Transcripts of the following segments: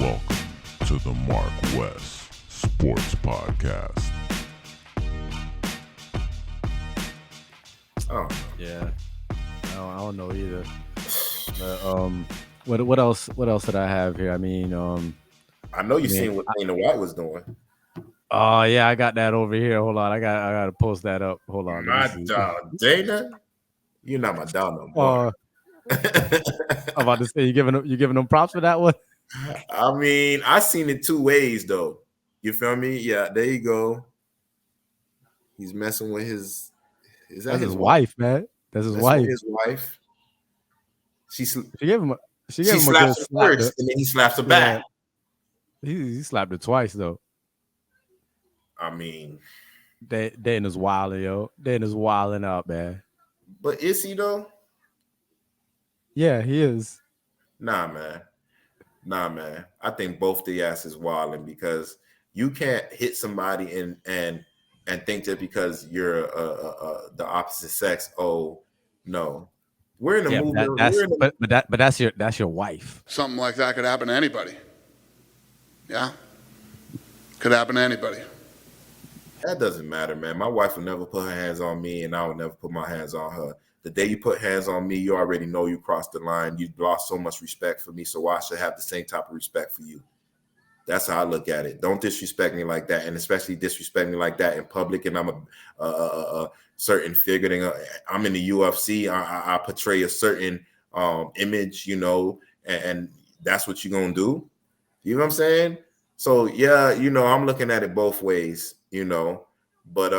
Welcome to the MarcWes Sports Podcast. Oh yeah, I don't know either. But what else? What else did I have here? I mean, I know you seen what Dana White was doing. Oh yeah, I got that over here. Hold on, I got to post that up. Hold on, My dog, Dana, you're not my dog no more. I'm about to say you giving them props for that one. I mean, I seen it two ways though. You feel me? Yeah, there you go. He's messing with his. Is that his wife, man? That's his wife. His wife. She gave him a slaps her first, and then he slaps her back. He slapped her twice though. I mean, Dana's wilding, yo. Dana's wilding out, man. But is he though? Yeah, he is. Nah, man. I think both the asses wilding because you can't hit somebody and think that because you're the opposite sex. Oh no, we're in a movement. But that's your wife. Something like that could happen to anybody. Yeah, could happen to anybody. That doesn't matter, man. My wife will never put her hands on me, and I will never put my hands on her. The day you put hands on me, you already know you crossed the line. You lost so much respect for me, so I should have the same type of respect for you. That's how I look at it. Don't disrespect me like that, and especially disrespect me like that in public. And I'm a certain figure. I'm in the UFC. I portray a certain image, you know, and that's what you're gonna do. You know what I'm saying? So yeah, you know, I'm looking at it both ways, you know. But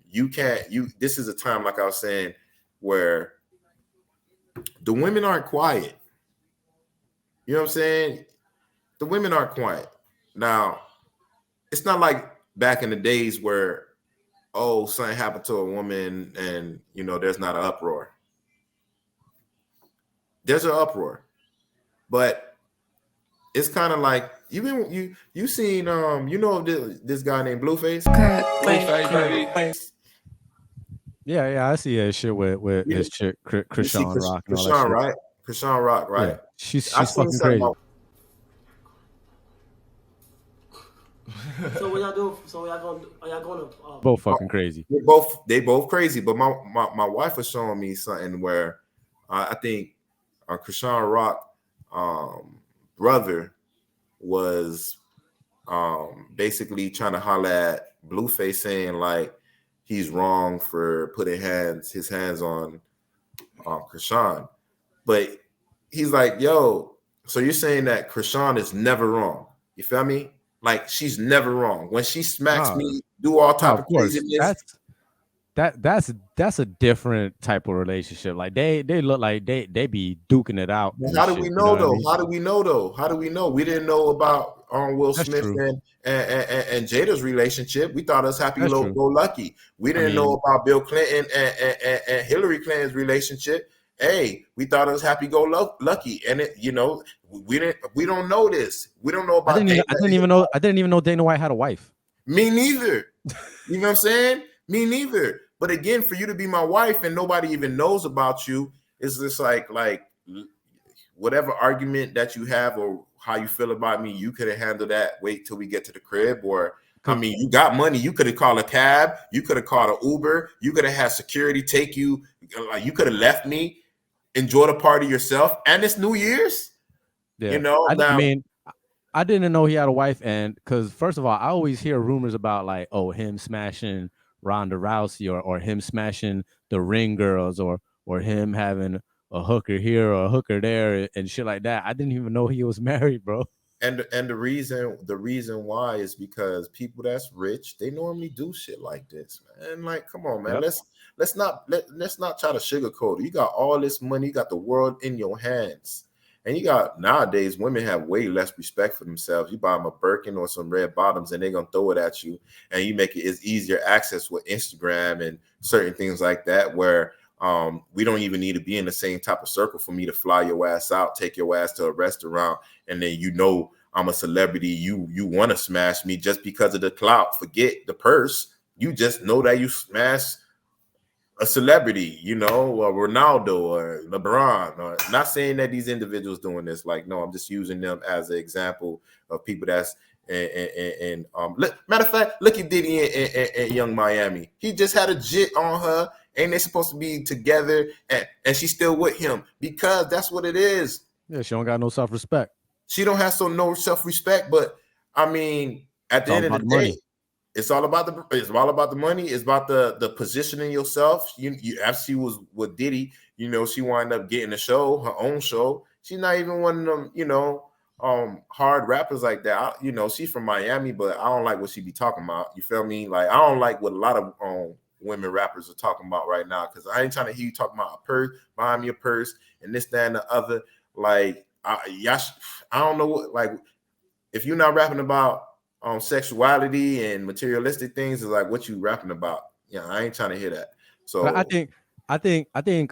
you can't. This is a time, like I was saying, where the women aren't quiet. You know what I'm saying? The women aren't quiet. Now, it's not like back in the days where, oh, something happened to a woman and, you know, there's not an uproar. There's an uproar. But it's kind of like, you seen, you know, this guy named Blueface? Blueface. Yeah, I see that shit with his chick, Krishan Rock. Krishan, right? Krishan Rock, right? Yeah. She's fucking crazy. So what y'all do? So are y'all going to both fucking crazy? They both crazy. But my wife was showing me something where I think Krishan Rock brother was basically trying to holler at Blueface, saying like he's wrong for putting his hands on Krishan. But he's like, yo, so you're saying that Krishan is never wrong? You feel me? Like she's never wrong. When she smacks me, do all type of craziness. That's a different type of relationship. Like they look like they be duking it out. How do we know though? How do we know though? How do we know? We didn't know about Will Smith and Jada's relationship. We thought it was go lucky. We didn't know about Bill Clinton and Hillary Clinton's relationship. Hey, we thought it was lucky, and it, you know, we don't know this. We don't know about. I didn't even know Dana White had a wife. Me neither. You know what I'm saying? Me neither. But again, for you to be my wife and nobody even knows about you, is just like whatever argument that you have or how you feel about me, you could have handled that. Wait till we get to the crib, or I mean, you got money. You could have called a cab. You could have called an Uber. You could have had security take you. Like you could have left me. Enjoy the party yourself, and it's New Year's. Yeah. You know, I didn't know he had a wife, and because first of all, I always hear rumors about like, oh, him smashing Ronda Rousey, or him smashing the Ring Girls, or him having a hooker here or a hooker there and shit like that. I didn't even know he was married, bro. And the reason why is because people that's rich, they normally do shit like this, man. Like, come on, man. Yep. Let's not try to sugarcoat it. You got all this money, you got the world in your hands. And you got, nowadays, women have way less respect for themselves. You buy them a Birkin or some red bottoms and they're going to throw it at you. And you make it as easier access with Instagram and certain things like that, where we don't even need to be in the same type of circle for me to fly your ass out, take your ass to a restaurant, and then you know I'm a celebrity. You want to smash me just because of the clout. Forget the purse. You just know that you smash a celebrity, you know, or Ronaldo or LeBron, or not saying that these individuals doing this. Like, no, I'm just using them as an example of people that's and matter of fact, look at Diddy and Young Miami. He just had a jit on her. Ain't they supposed to be together? And she's still with him because that's what it is. Yeah, she don't got no self-respect. She don't have no self-respect. But I mean, at the end of the day, it's all about the money. It's about the positioning yourself. You as she was with Diddy, you know, she wound up getting her own show. She's not even one of them, you know, hard rappers like that. You know, she's from Miami, but I don't like what she be talking about. You feel me? Like, I don't like what a lot of women rappers are talking about right now, because I ain't trying to hear you talking about a purse, buying me a purse, and this, that, and the other. Like, I don't know what, like, if you're not rapping about sexuality and materialistic things, is like, what you rapping about? Yeah, I ain't trying to hear that. So but I think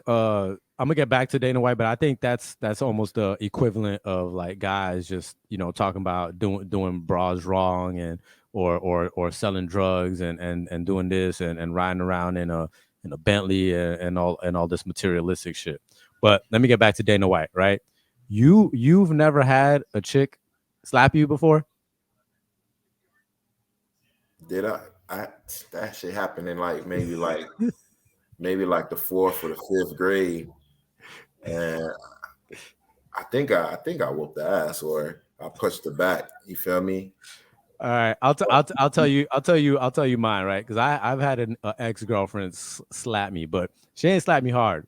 I'm gonna get back to Dana White, but I think that's almost the equivalent of like guys just, you know, talking about doing bras wrong and or selling drugs and doing this and riding around in a Bentley and all this materialistic shit. But let me get back to Dana White, right? You've never had a chick slap you before? Did I that shit happened in like maybe like the 4th or the 5th grade, and I think I whooped the ass, or I pushed her back. You feel me? All right, I'll tell you mine, right? Because I've had an ex-girlfriend slap me, but she ain't slapped me hard.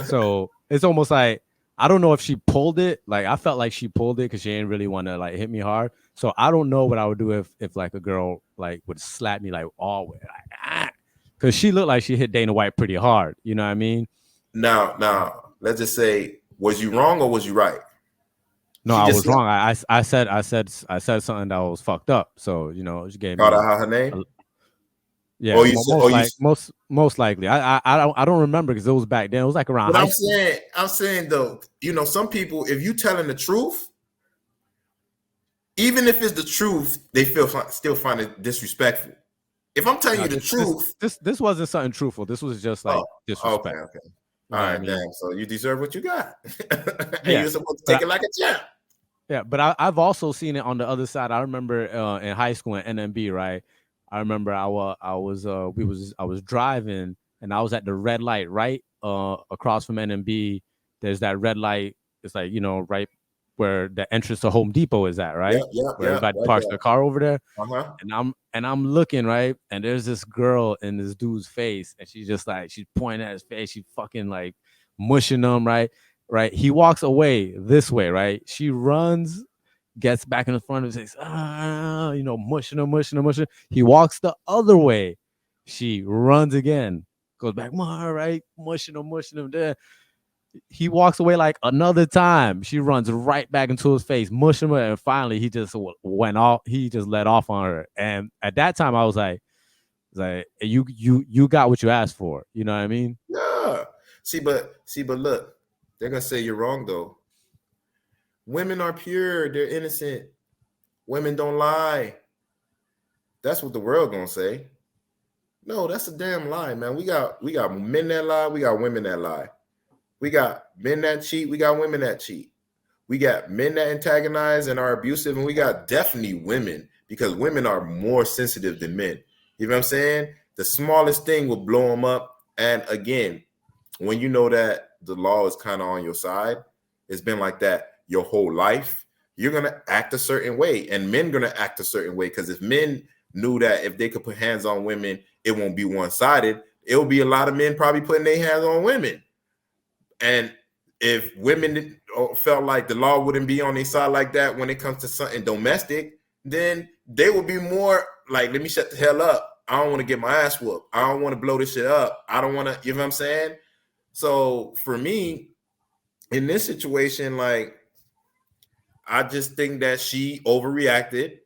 So it's almost like, I don't know if she pulled it. Like, I felt like she pulled it because she didn't really want to like hit me hard. So I don't know what I would do if like a girl like would slap me like all the way, like, because she looked like she hit Dana White pretty hard. You know what I mean? Now, let's just say, was you wrong or was you right? No, I was wrong. I said something that was fucked up. So, you know, she gave me her name. Yeah, most likely. I don't remember because it was back then. It was like around. But I'm saying though, you know, some people, if you telling the truth, even if it's the truth, they still find it disrespectful. If I'm telling you the truth, this wasn't something truthful. This was just like disrespect. Okay. All right, damn. So you deserve what you got. Yeah, you're supposed to take it like a champ. Yeah, but I've also seen it on the other side. I remember in high school in NMB, right? I remember I was driving and I was at the red light right across from NMB. There's that red light. It's like, you know, right where the entrance to Home Depot is at, right? Where everybody parks their car over there. Uh-huh. And I'm looking, right, and there's this girl in this dude's face, and she's just like, she's pointing at his face, she fucking like mushing him, right? He walks away this way, right? She runs, gets back in the front and says, you know, mushing him. He walks the other way. She runs again, goes back, right? Mushing him there. He walks away like another time. She runs right back into his face, mushing him, and finally he just went off. He just let off on her. And at that time, I was like, you got what you asked for. You know what I mean? Yeah. See, but look, they're gonna say you're wrong though. Women are pure. They're innocent. Women don't lie. That's what the world gonna say. No, that's a damn lie, man. We got men that lie. We got women that lie. We got men that cheat. We got women that cheat. We got men that antagonize and are abusive, and we got definitely women, because women are more sensitive than men. You know what I'm saying? The smallest thing will blow them up. And again, when you know that the law is kind of on your side, it's been like that your whole life, you're going to act a certain way, and men going to act a certain way. Because if men knew that if they could put hands on women, it won't be one-sided, it will be a lot of men probably putting their hands on women. And if women felt like the law wouldn't be on their side like that when it comes to something domestic, then they would be more like, let me shut the hell up. I don't want to get my ass whooped. I don't want to blow this shit up. I don't want to, you know what I'm saying? So for me, in this situation, like, I just think that she overreacted.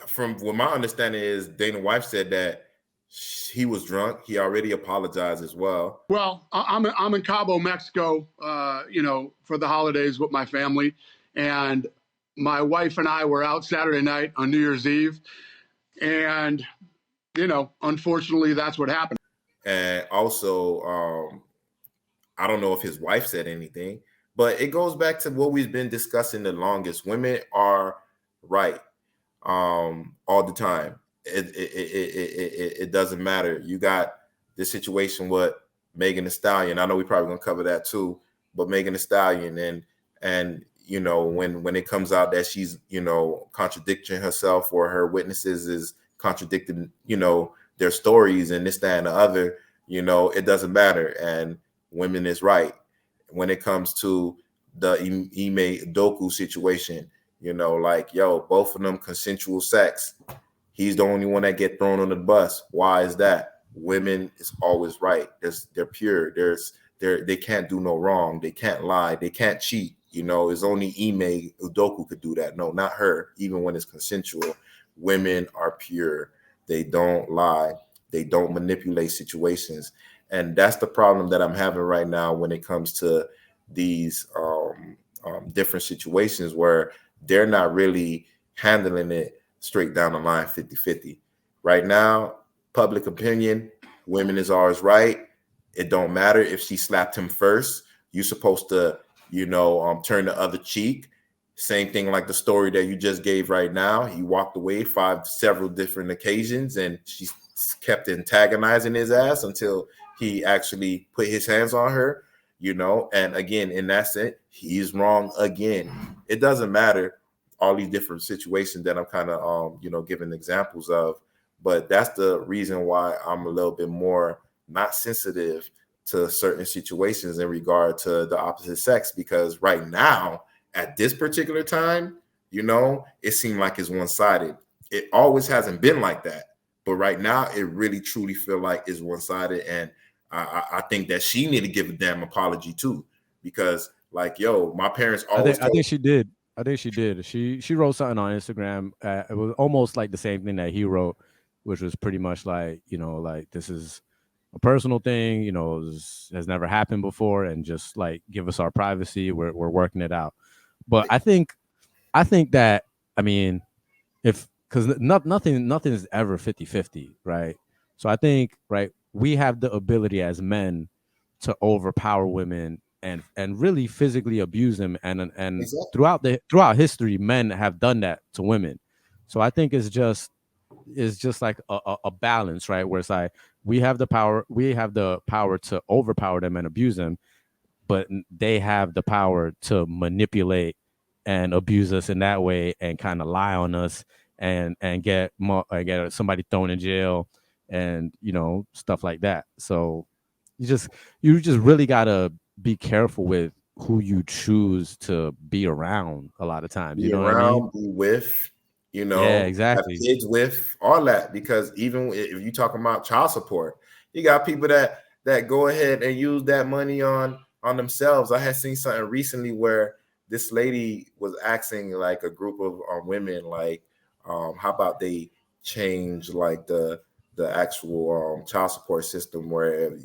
From what my understanding is, Dana White said that he was drunk. He already apologized as well. Well, I'm in Cabo, Mexico, you know, for the holidays with my family. And my wife and I were out Saturday night on New Year's Eve. And, you know, unfortunately, that's what happened. And also, I don't know if his wife said anything, but it goes back to what we've been discussing the longest. Women are right all the time. It doesn't matter. You got this situation with Megan Thee Stallion. I know we probably gonna cover that too, but Megan Thee Stallion and you know when it comes out that she's contradicting herself or her witnesses is contradicting their stories and this, that, and the other, it doesn't matter. And women is right when it comes to the Ime Doku situation. Like, both of them consensual sex. He's the only one that get thrown on the bus. Why is that? Women is always right. They're pure. They can't do no wrong. They can't lie. They can't cheat. It's only Ime Udoku could do that. No, not her. Even when it's consensual, women are pure. They don't lie. They don't manipulate situations. And that's the problem that I'm having right now when it comes to these different situations where they're not really handling it straight down the line 50-50. Right now, public opinion, women is always right. It don't matter if she slapped him first. You're supposed to, turn the other cheek. Same thing like the story that you just gave right now. He walked away several different occasions, and she kept antagonizing his ass until he actually put his hands on her, and again, in that sense, he's wrong again. It doesn't matter all these different situations that I'm kind of, giving examples of, but that's the reason why I'm a little bit more not sensitive to certain situations in regard to the opposite sex, because right now, at this particular time, it seemed like it's one-sided. It always hasn't been like that, but right now, it really truly feel like it's one-sided, and I think that she need to give a damn apology too, because like, my parents always. I think she did. She wrote something on Instagram. It was almost like the same thing that he wrote, which was pretty much like, like, this is a personal thing, this has never happened before, and just like give us our privacy. We're working it out. But I think that, I mean, because nothing is ever 50-50, right? So I think, right, we have the ability as men to overpower women and really physically abuse them, and exactly. throughout history, men have done that to women. So I think it's just like a balance, right? Where it's like we have the power to overpower them and abuse them, but they have the power to manipulate and abuse us in that way and kind of lie on us and get somebody thrown in jail and stuff like that. So you just really gotta be careful with who you choose to be around a lot of times. Be what I mean? Be with, yeah, exactly. Have kids with, all that, because even if you talking about child support, you got people that go ahead and use that money on themselves. I had seen something recently where this lady was asking like a group of women, like, how about they change like the actual child support system, where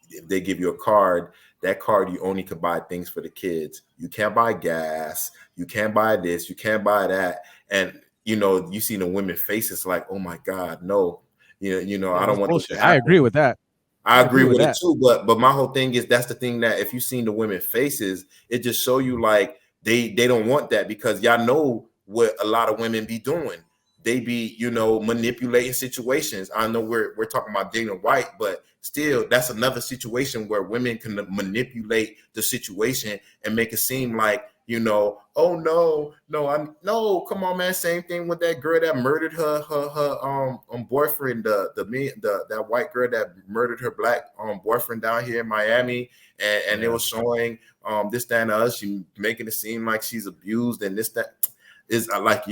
if they give you a card, that card you only can buy things for the kids. You can't buy gas. You can't buy this. You can't buy that. And you see the women faces like, oh my God, no. I don't want this to happen. I agree with that. I agree with it too. But my whole thing is, that's the thing, that if you seen the women faces, it just show you like they don't want that, because y'all know what a lot of women be doing. They be, manipulating situations. I know we're talking about Dana White, but still, that's another situation where women can manipulate the situation and make it seem like, oh no, come on, man. Same thing with that girl that murdered her boyfriend, that white girl that murdered her black boyfriend down here in Miami, and it was showing this, that, and the other. She making it seem like she's abused, and this, that is like,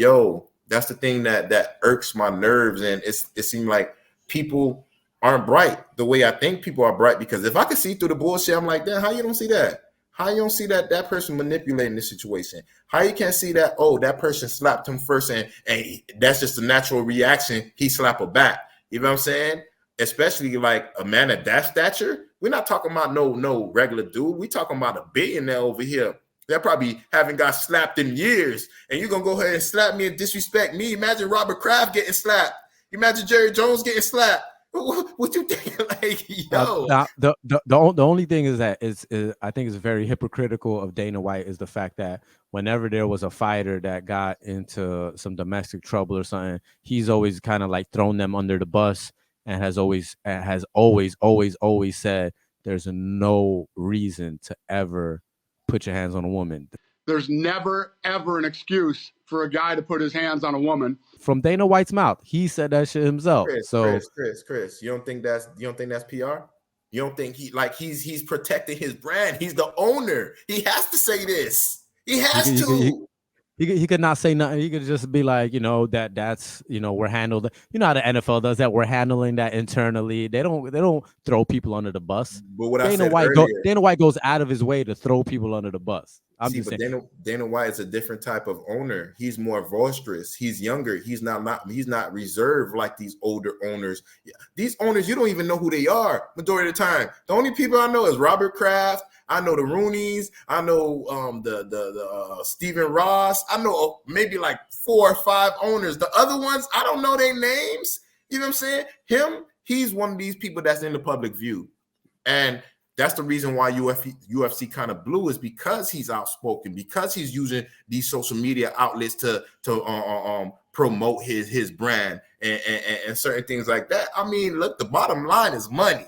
that's the thing that irks my nerves. And it seems like people aren't bright the way I think people are bright, because if I could see through the bullshit, I'm like, damn, how you don't see that? How you don't see that person manipulating the situation? How you can't see that, oh, that person slapped him first and that's just a natural reaction, he slapped her back. You know what I'm saying? Especially like a man of that stature. We're not talking about no regular dude. We talking about a billionaire over here that probably haven't got slapped in years. And you're going to go ahead and slap me and disrespect me. Imagine Robert Kraft getting slapped. Imagine Jerry Jones getting slapped. What you think? Like, yo, The only thing is that I think it's very hypocritical of Dana White is the fact that whenever there was a fighter that got into some domestic trouble or something, he's always kind of like thrown them under the bus and has always said there's no reason to ever put your hands on a woman. There's never, ever an excuse for a guy to put his hands on a woman. From Dana White's mouth, he said that shit himself. Chris, you don't think that's PR? You don't think he's protecting his brand? He's the owner. He has to say this. He has to. He could not say nothing. He could just be like, that's we're handled. You know how the NFL does that. We're handling that internally. They don't throw people under the bus. But what Dana White goes out of his way to throw people under the bus. Dana White is a different type of owner. He's more boisterous. He's younger. He's not reserved like these older owners. These owners, you don't even know who they are majority of the time. The only people I know is Robert Kraft. I know the Rooneys. I know the Stephen Ross. I know maybe like 4 or 5 owners. The other ones, I don't know their names. You know what I'm saying? He's one of these people that's in the public view. And that's the reason why UFC kind of blew, is because he's outspoken, because he's using these social media outlets to promote his brand and certain things like that. I mean, look, the bottom line is money. Money.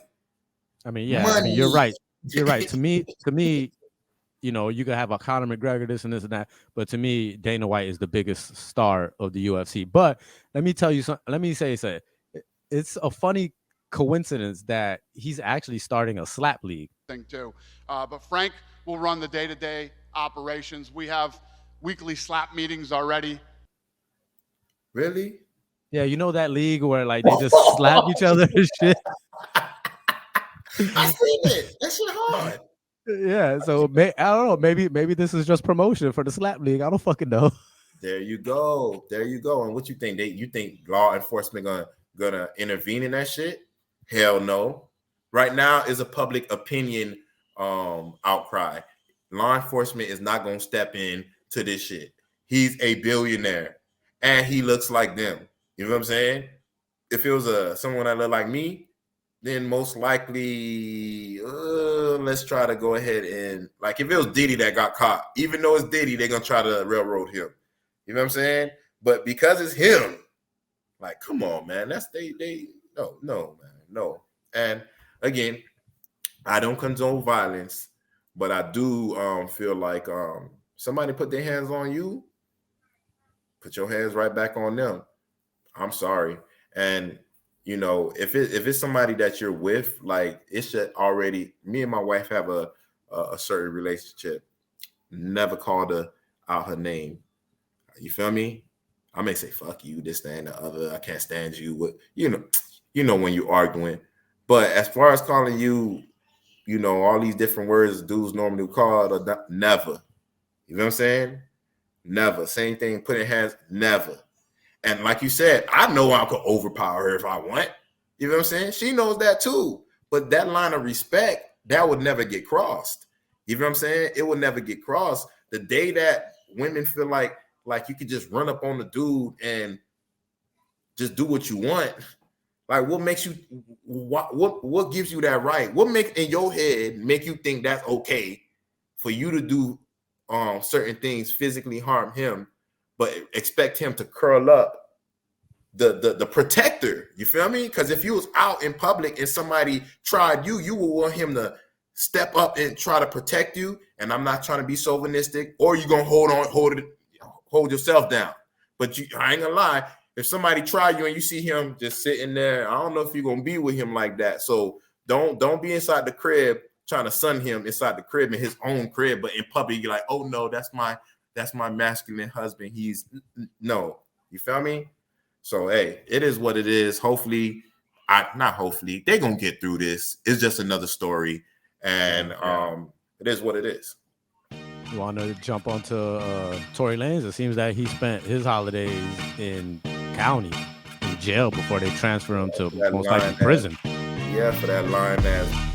I mean, you're right. You're right. To me, you could have a Conor McGregor, this and that, but to me, Dana White is the biggest star of the UFC. But let me tell you something. Let me say, it's a funny coincidence that he's actually starting a slap league thing too. But Frank will run the day-to-day operations. We have weekly slap meetings already. Really? Yeah, you know that league where like they just slap each other and shit. I seen it. That shit hard. Yeah, so I don't know. Maybe this is just promotion for the slap league. I don't fucking know. There you go. And what you think? You think law enforcement gonna intervene in that shit? Hell no. Right now is a public opinion outcry. Law enforcement is not gonna step in to this shit. He's a billionaire and he looks like them. You know what I'm saying? If it was someone that looked like me, then most likely, let's try to go ahead and, like, if it was Diddy that got caught, even though it's Diddy, they're going to try to railroad him. You know what I'm saying? But because it's him, like, come on, man. That's no, man, no. And again, I don't condone violence, but I do feel like somebody put their hands on you, put your hands right back on them. I'm sorry. And if it's somebody that you're with, like, it should already. Me and my wife have a certain relationship. Never called her out her name. You feel me? I may say "fuck you," this, that, and the other. I can't stand you. What you know when you're arguing. But as far as calling you, all these different words dudes normally call, never. You know what I'm saying? Never. Same thing. Putting hands. Never. And like you said, I know I could overpower her if I want. You know what I'm saying? She knows that too. But that line of respect, that would never get crossed. You know what I'm saying? It would never get crossed. The day that women feel like you could just run up on the dude and just do what you want, like, what makes you, what gives you that right? What makes in your head make you think that's okay for you to do certain things, physically harm him, but expect him to curl up the protector? You feel me? Because if you was out in public and somebody tried you would want him to step up and try to protect you. And I'm not trying to be chauvinistic, or you're gonna hold yourself down. But I ain't gonna lie, if somebody tried you and you see him just sitting there, I don't know if you're gonna be with him like that. So don't be inside the crib trying to sun him inside the crib, in his own crib, but in public you're like, oh no, that's my masculine husband. He's no, you feel me? So hey, it is what it is. Hopefully, they're gonna get through this. It's just another story, and it is what it is. You want to jump onto Tory Lanez? It seems that he spent his holidays in county, in jail, before they transfer him to most likely prison. Yeah, for that lying ass